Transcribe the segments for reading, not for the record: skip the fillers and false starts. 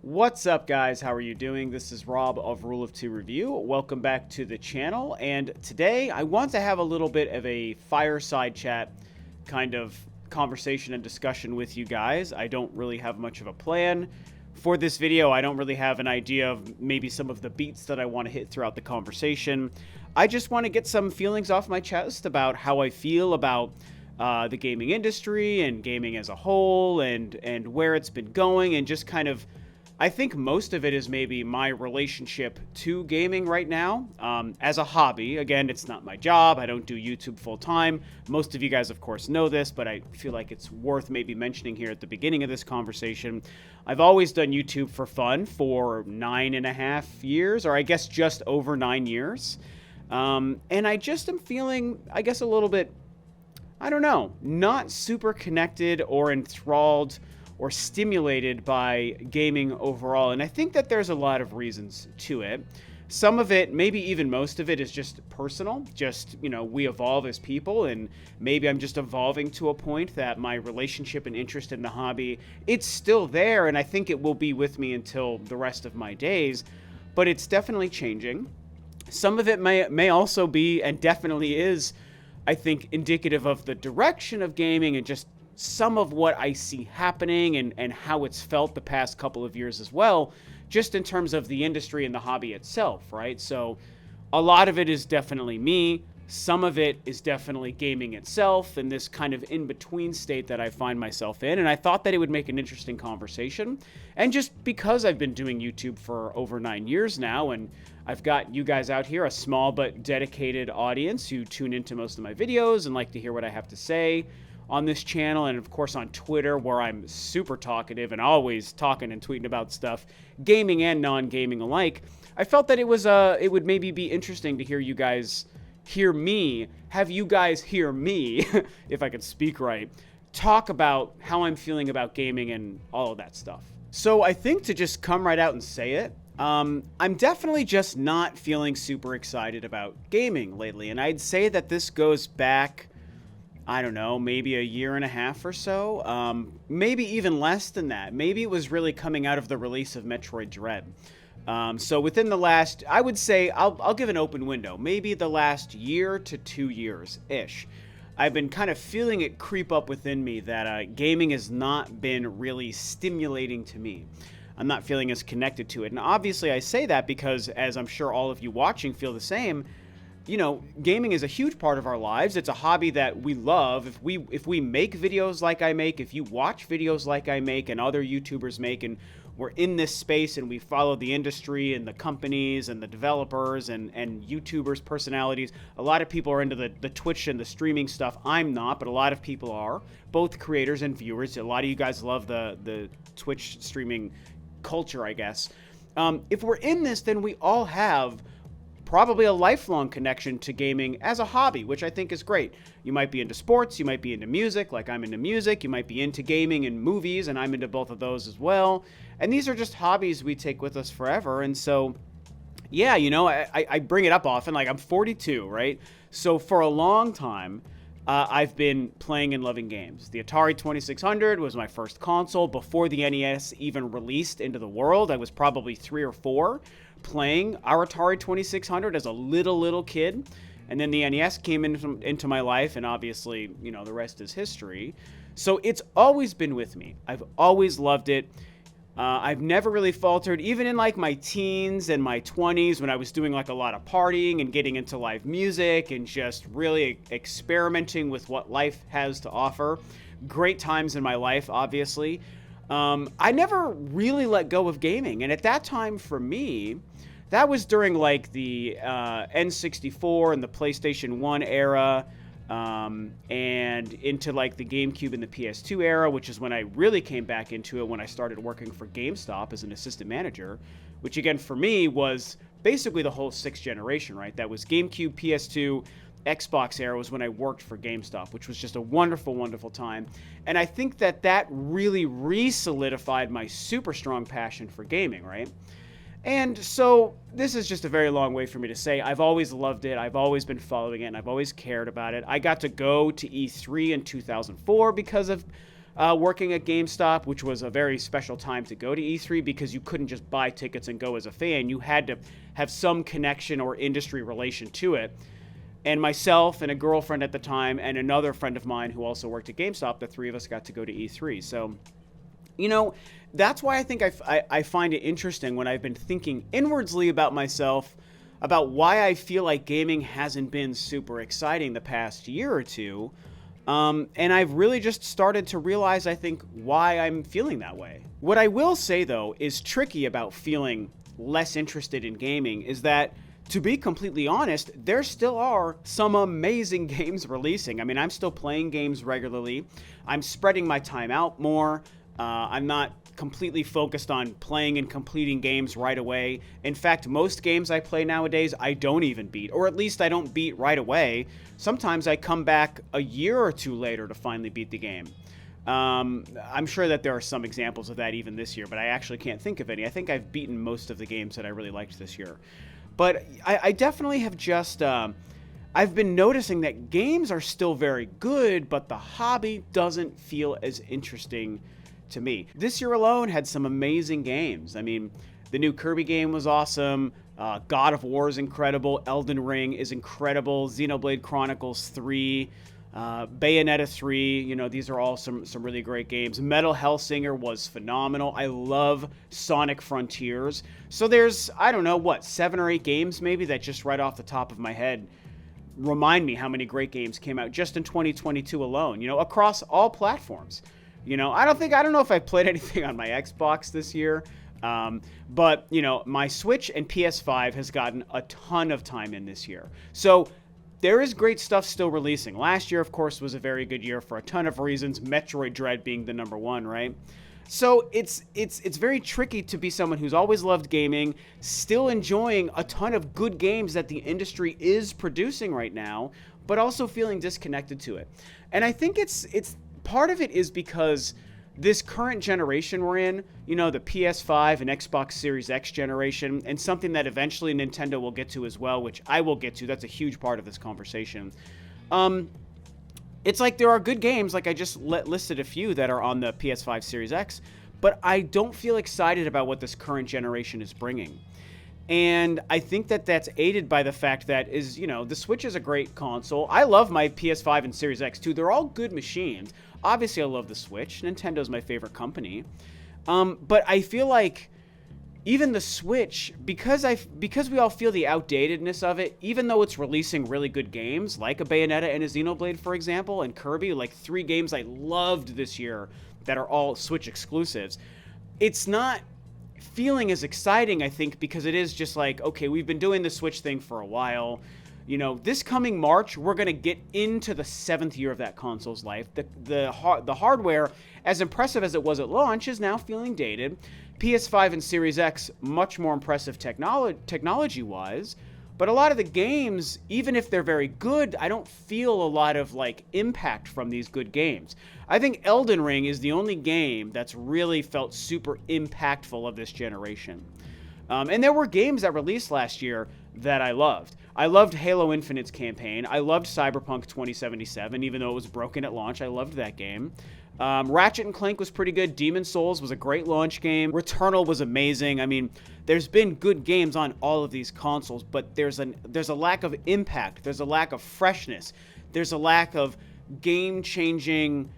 What's up, guys? How are you doing? This is Rob of Rule of Two Review. Welcome back to the channel. And today I want to have a little bit of a fireside chat kind of conversation and discussion with you guys. I don't really have much of a plan for this video. I don't really have an idea of maybe some of the beats that I want to hit throughout the conversation. I just want to get some feelings off my chest about how I feel about the gaming industry and gaming as a whole and where it's been going, and just kind of, I think most of it is maybe my relationship to gaming right now as a hobby. Again, it's not my job. I don't do YouTube full time. Most of you guys, of course, know this, but I feel like it's worth maybe mentioning here at the beginning of this conversation. I've always done YouTube for fun for 9.5 years, or I guess just over 9 years. And I just am feeling, I guess, a little bit, I don't know, not super connected or enthralled or stimulated by gaming overall. And I think that there's a lot of reasons to it. Some of it, maybe even most of it, is just personal. Just, we evolve as people, and maybe I'm just evolving to a point that my relationship and interest in the hobby, it's still there, and I think it will be with me until the rest of my days, but it's definitely changing. Some of it may also be, and definitely is, I think, indicative of the direction of gaming and just some of what I see happening and how it's felt the past couple of years as well, just in terms of the industry and the hobby itself, right? So a lot of it is definitely me. Some of it is definitely gaming itself and this kind of in-between state that I find myself in. And I thought that it would make an interesting conversation. And just because I've been doing YouTube for over 9 years now, and I've got you guys out here, a small but dedicated audience who tune into most of my videos and like to hear what I have to say on this channel, and of course on Twitter, where I'm super talkative and always talking and tweeting about stuff, gaming and non-gaming alike, I felt that it would maybe be interesting to hear you guys hear me, have you guys hear me, if I could speak right, talk about how I'm feeling about gaming and all of that stuff. So I think, to just come right out and say it, I'm definitely just not feeling super excited about gaming lately, and I'd say that this goes back, I don't know, maybe a year and a half or so, maybe even less than that. Maybe it was really coming out of the release of Metroid Dread. So within the last, I would say, I'll give an open window, maybe the last year to 2 years-ish. I've been kind of feeling it creep up within me that gaming has not been really stimulating to me. I'm not feeling as connected to it. And obviously I say that because, as I'm sure all of you watching feel the same, gaming is a huge part of our lives. It's a hobby that we love. If we make videos like I make, if you watch videos like I make and other YouTubers make, and we're in this space and we follow the industry and the companies and the developers and YouTubers, personalities, a lot of people are into the Twitch and the streaming stuff. I'm not, but a lot of people are, both creators and viewers. A lot of you guys love the Twitch streaming culture, I guess. If we're in this, then we all have probably a lifelong connection to gaming as a hobby, which I think is great. You might be into sports, you might be into music, like I'm into music, you might be into gaming and movies, and I'm into both of those as well. And these are just hobbies we take with us forever. And so, yeah, I bring it up often, like I'm 42, right? So for a long time, I've been playing and loving games. The Atari 2600 was my first console. Before the NES even released into the world, I was probably 3 or 4 playing our Atari 2600 as a little kid. And then the NES came into my life, and obviously, the rest is history. So it's always been with me. I've always loved it. I've never really faltered, even in like my teens and my 20s, when I was doing like a lot of partying and getting into live music and just really experimenting with what life has to offer. Great times in my life, obviously. I never really let go of gaming. And at that time, for me, that was during like the N64 and the PlayStation 1 era, and into like the GameCube and the PS2 era, which is when I really came back into it, when I started working for GameStop as an assistant manager, which again for me was basically the whole 6th generation, right? That was GameCube, PS2, Xbox era was when I worked for GameStop, which was just a wonderful, wonderful time. And I think that really re-solidified my super strong passion for gaming, right? And so this is just a very long way for me to say I've always loved it. I've always been following it, and I've always cared about it. I got to go to E3 in 2004 because of working at GameStop, which was a very special time to go to E3 because you couldn't just buy tickets and go as a fan. You had to have some connection or industry relation to it. And myself and a girlfriend at the time and another friend of mine who also worked at GameStop, the three of us got to go to E3. So, that's why I think I find it interesting when I've been thinking inwardly about myself, about why I feel like gaming hasn't been super exciting the past year or two. And I've really just started to realize, I think, why I'm feeling that way. What I will say, though, is tricky about feeling less interested in gaming is that, to be completely honest, there still are some amazing games releasing. I mean, I'm still playing games regularly. I'm spreading my time out more. I'm not completely focused on playing and completing games right away. In fact, most games I play nowadays, I don't even beat, or at least I don't beat right away. Sometimes I come back a year or two later to finally beat the game. I'm sure that there are some examples of that even this year, but I actually can't think of any. I think I've beaten most of the games that I really liked this year. But I definitely have just, I've been noticing that games are still very good, but the hobby doesn't feel as interesting to me. This year alone had some amazing games. I mean, the new Kirby game was awesome. God of War is incredible. Elden Ring is incredible. Xenoblade Chronicles 3, Bayonetta 3, these are all some really great games. Metal Hellsinger was phenomenal. I love Sonic Frontiers. So there's, I don't know, 7 or 8 games maybe that just right off the top of my head remind me how many great games came out just in 2022 alone, across all platforms. I don't know if I played anything on my Xbox this year, but, my Switch and PS5 has gotten a ton of time in this year. So there is great stuff still releasing. Last year, of course, was a very good year for a ton of reasons, Metroid Dread being the number one, right? So it's very tricky to be someone who's always loved gaming, still enjoying a ton of good games that the industry is producing right now, but also feeling disconnected to it. And I think it's part of it is because this current generation we're in, the PS5 and Xbox Series X generation, and something that eventually Nintendo will get to as well, which I will get to. That's a huge part of this conversation. It's like there are good games, like I just listed a few that are on the PS5 Series X, but I don't feel excited about what this current generation is bringing. And I think that that's aided by the fact that the Switch is a great console. I love my PS5 and Series X too. They're all good machines. Obviously, I love the Switch. Nintendo's my favorite company. But I feel like even the Switch, because we all feel the outdatedness of it, even though it's releasing really good games, like a Bayonetta and a Xenoblade, for example, and Kirby, like 3 games I loved this year that are all Switch exclusives, it's not feeling as exciting, I think, because it is just like, okay, we've been doing the Switch thing for a while. This coming March, we're going to get into the 7th year of that console's life. The hardware, as impressive as it was at launch, is now feeling dated. PS5 and Series X, much more impressive technology-wise. But a lot of the games, even if they're very good, I don't feel a lot of, impact from these good games. I think Elden Ring is the only game that's really felt super impactful of this generation. And there were games that released last year that I loved. I loved Halo Infinite's campaign. I loved Cyberpunk 2077, even though it was broken at launch. I loved that game. Ratchet & Clank was pretty good. Demon's Souls was a great launch game. Returnal was amazing. I mean, there's been good games on all of these consoles, but there's a lack of impact. There's a lack of freshness. There's a lack of game-changing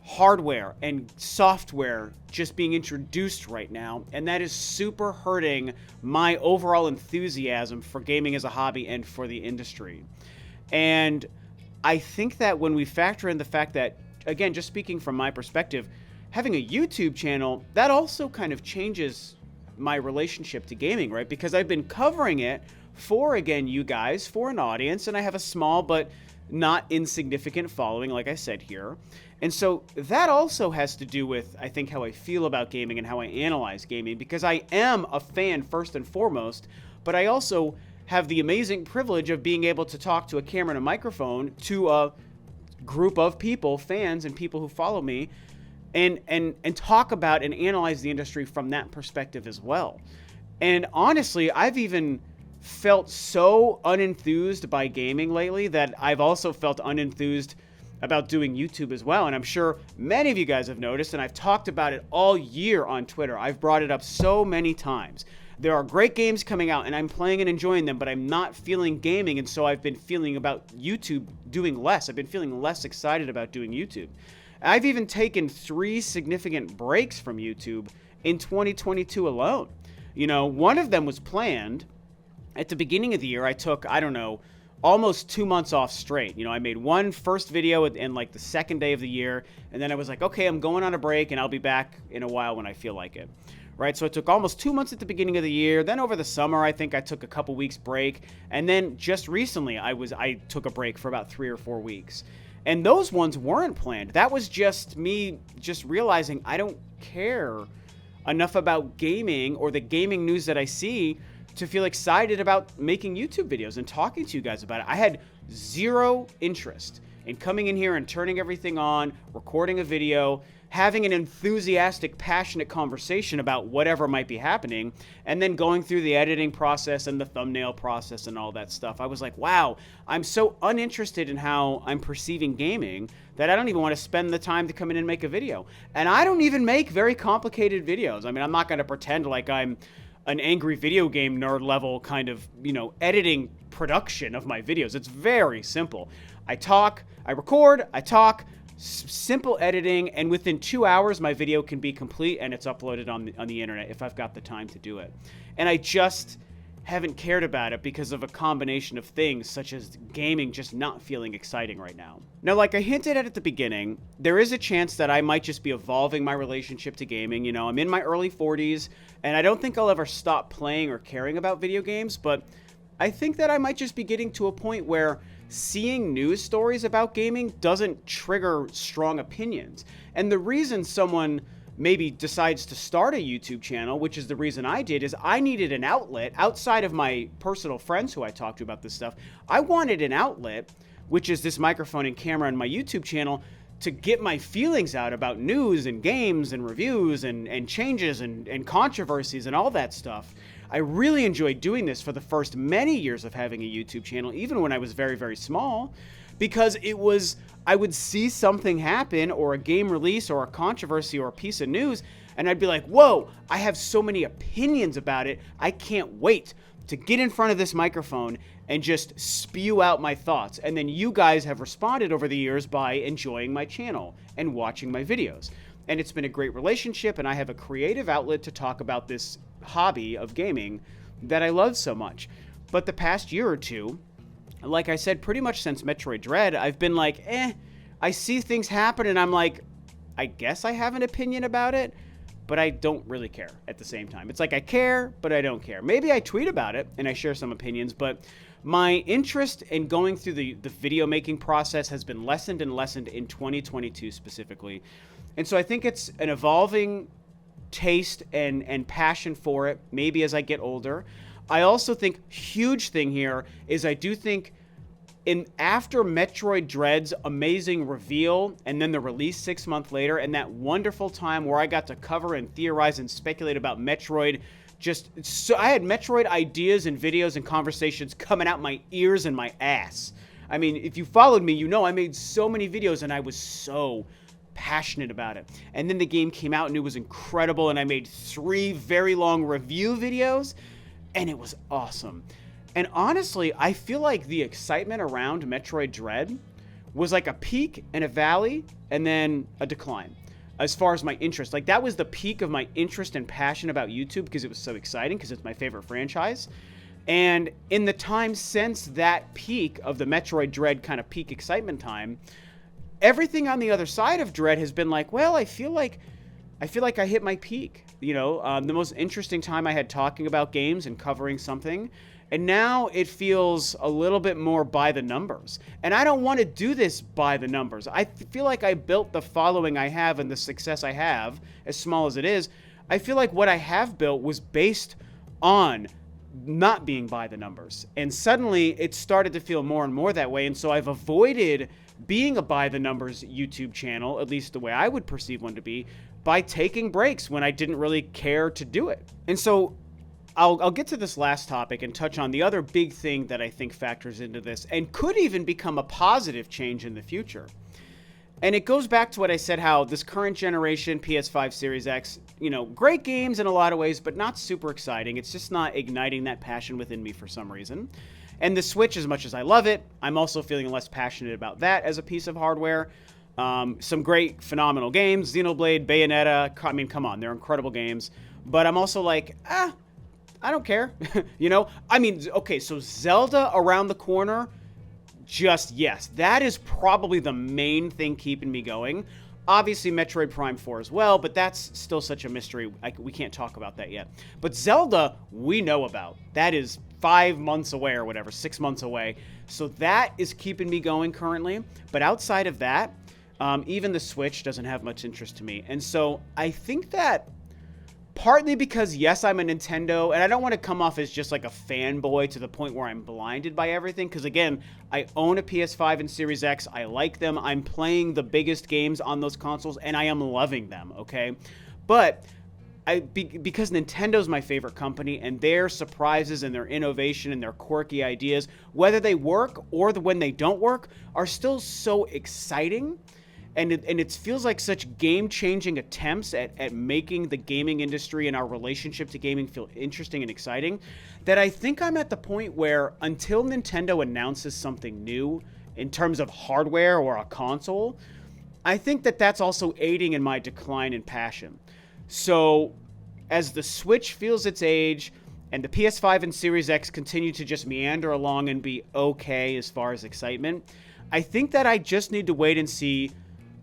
hardware and software just being introduced right now, and that is super hurting my overall enthusiasm for gaming as a hobby and for the industry. And I think that when we factor in the fact that, again, just speaking from my perspective, having a YouTube channel, that also kind of changes my relationship to gaming, right? Because I've been covering it for, again, you guys, for an audience, and I have a small but not insignificant following, like I said here. And so that also has to do with, I think, how I feel about gaming and how I analyze gaming, because I am a fan first and foremost, but I also have the amazing privilege of being able to talk to a camera and a microphone to a group of people, fans and people who follow me, and talk about and analyze the industry from that perspective as well. And honestly, I've even felt so unenthused by gaming lately that I've also felt unenthused about doing YouTube as well. And I'm sure many of you guys have noticed, and I've talked about it all year on Twitter. I've brought it up so many times. There are great games coming out, and I'm playing and enjoying them, but I'm not feeling gaming, and so I've been feeling about YouTube doing less. I've been feeling less excited about doing YouTube. I've even taken 3 significant breaks from YouTube in 2022 alone. You know, one of them was planned. At the beginning of the year, I took, I don't know, almost 2 months off straight. You know, I made one first video in like the second day of the year, and then I was like, okay, I'm going on a break, and I'll be back in a while when I feel like it. Right, so it took almost 2 months at the beginning of the year. Then over the summer, I think I took a couple weeks break. And then just recently, I took a break for about 3 or 4 weeks. And those ones weren't planned. That was just me just realizing I don't care enough about gaming or the gaming news that I see to feel excited about making YouTube videos and talking to you guys about it. I had zero interest in coming in here and turning everything on, recording a video, having an enthusiastic, passionate conversation about whatever might be happening, and then going through the editing process and the thumbnail process and all that stuff. I was like, wow, I'm so uninterested in how I'm perceiving gaming that I don't even want to spend the time to come in and make a video. And I don't even make very complicated videos. I mean, I'm not going to pretend like I'm an angry video game nerd level kind of, you know, editing production of my videos. It's very simple. I talk, I record, I talk, simple editing, and within 2 hours my video can be complete and it's uploaded on the internet if I've got the time to do it. And I just haven't cared about it because of a combination of things such as gaming just not feeling exciting right now. Now, like I hinted at the beginning, there is a chance that I might just be evolving my relationship to gaming. You know, I'm in my early 40s and I don't think I'll ever stop playing or caring about video games, but I think that I might just be getting to a point where seeing news stories about gaming doesn't trigger strong opinions. And the reason someone maybe decides to start a YouTube channel, which is the reason I did, is I needed an outlet outside of my personal friends who I talked to about this stuff. I wanted an outlet, which is this microphone and camera on my YouTube channel, to get my feelings out about news and games and reviews and changes and controversies and all that stuff. I really enjoyed doing this for the first many years of having a YouTube channel, even when I was very, very small, because I would see something happen or a game release or a controversy or a piece of news, and I'd be like, whoa, I have so many opinions about it. I can't wait to get in front of this microphone and just spew out my thoughts. And then you guys have responded over the years by enjoying my channel and watching my videos. And it's been a great relationship, and I have a creative outlet to talk about this hobby of gaming that I love so much. But the past year or two, like I said, pretty much since Metroid Dread, I've been like, I see things happen and I'm like, I guess I have an opinion about it, but I don't really care at the same time. It's like I care, but I don't care. Maybe I tweet about it and I share some opinions, but my interest in going through the video making process has been lessened and lessened in 2022 specifically. And so I think it's an evolving taste and passion for it, maybe as I get older. I also think huge thing here is I do think after Metroid Dread's amazing reveal and then the release 6 months later and that wonderful time where I got to cover and theorize and speculate about Metroid, so I had Metroid ideas and videos and conversations coming out my ears and my ass. I mean, if you followed me, you know I made so many videos and I was so passionate about it. And then the game came out and it was incredible and I made 3 very long review videos and it was awesome. And honestly, I feel like the excitement around Metroid Dread was like a peak and a valley and then a decline as far as my interest. Like that was the peak of my interest and passion about YouTube because it was so exciting because it's my favorite franchise. And in the time since that peak of the Metroid Dread kind of peak excitement time, everything on the other side of Dread has been like, well, I feel like I hit my peak. You know, the most interesting time I had talking about games and covering something. And now it feels a little bit more by the numbers. And I don't want to do this by the numbers. I feel like I built the following I have and the success I have, as small as it is. I feel like what I have built was based on not being by the numbers. And suddenly it started to feel more and more that way. And so I've avoided being a by the numbers YouTube channel, at least the way I would perceive one to be, by taking breaks when I didn't really care to do it. And so I'll get to this last topic and touch on the other big thing that I think factors into this and could even become a positive change in the future. And it goes back to what I said, how this current generation PS5 Series X, great games in a lot of ways, but not super exciting. It's just not igniting that passion within me for some reason. And the Switch, as much as I love it, I'm also feeling less passionate about that as a piece of hardware. Some great, phenomenal games, Xenoblade, Bayonetta, I mean, come on, they're incredible games. But I'm also like, I don't care, I mean, okay, so Zelda around the corner, yes, that is probably the main thing keeping me going. Obviously, Metroid Prime 4 as well, but that's still such a mystery. We can't talk about that yet. But Zelda, we know about. That is 5 months away or whatever, 6 months away. So that is keeping me going currently. But outside of that, even the Switch doesn't have much interest to me. And so I think that partly because, yes, I'm a Nintendo, and I don't want to come off as just like a fanboy to the point where I'm blinded by everything, because again, I own a PS5 and Series X. I like them. I'm playing the biggest games on those consoles, and I am loving them, okay? But because Nintendo's my favorite company, and their surprises and their innovation and their quirky ideas, whether they work or when they don't work, are still so exciting. And it feels like such game-changing attempts at making the gaming industry and our relationship to gaming feel interesting and exciting, that I think I'm at the point where until Nintendo announces something new in terms of hardware or a console, I think that that's also aiding in my decline in passion. So as the Switch feels its age and the PS5 and Series X continue to just meander along and be okay as far as excitement, I think that I just need to wait and see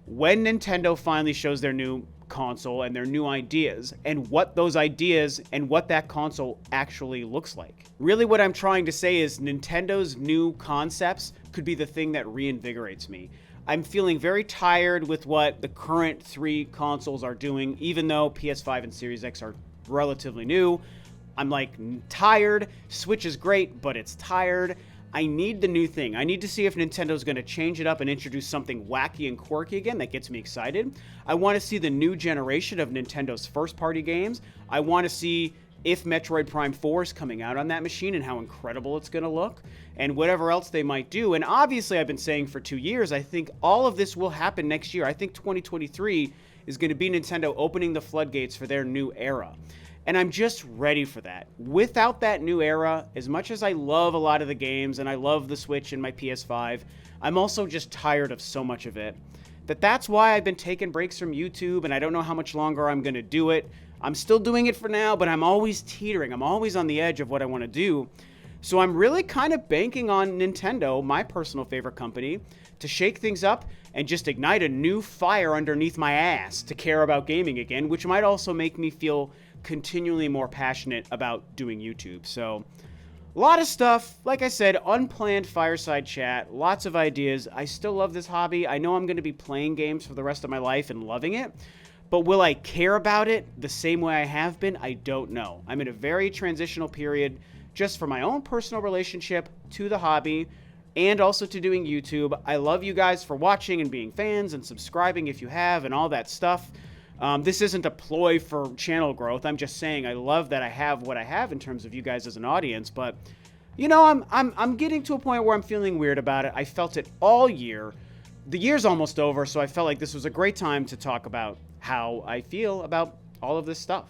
when Nintendo finally shows their new console and their new ideas, and what those ideas and what that console actually looks like. Really what I'm trying to say is Nintendo's new concepts could be the thing that reinvigorates me. I'm feeling very tired with what the current 3 consoles are doing, even though PS5 and Series X are relatively new. I'm like tired. Switch is great, but it's tired. I need the new thing. I need to see if Nintendo's going to change it up and introduce something wacky and quirky again that gets me excited. I want to see the new generation of Nintendo's first-party games. I want to see if Metroid Prime 4 is coming out on that machine and how incredible it's going to look, and whatever else they might do. And obviously, I've been saying for 2 years, I think all of this will happen next year. I think 2023 is going to be Nintendo opening the floodgates for their new era. And I'm just ready for that. Without that new era, as much as I love a lot of the games and I love the Switch and my PS5, I'm also just tired of so much of it. That's why I've been taking breaks from YouTube, and I don't know how much longer I'm going to do it. I'm still doing it for now, but I'm always teetering. I'm always on the edge of what I want to do. So I'm really kind of banking on Nintendo, my personal favorite company, to shake things up and just ignite a new fire underneath my ass to care about gaming again, which might also make me feel continually more passionate about doing YouTube. So a lot of stuff, like I said, unplanned fireside chat, lots of ideas. I still love this hobby. I know I'm going to be playing games for the rest of my life and loving it, but will I care about it the same way I have been? I don't know. I'm in a very transitional period just for my own personal relationship to the hobby and also to doing YouTube. I love you guys for watching and being fans and subscribing if you have and all that stuff. This isn't a ploy for channel growth. I'm just saying I love that I have what I have in terms of you guys as an audience. But, I'm getting to a point where I'm feeling weird about it. I felt it all year. The year's almost over, so I felt like this was a great time to talk about how I feel about all of this stuff.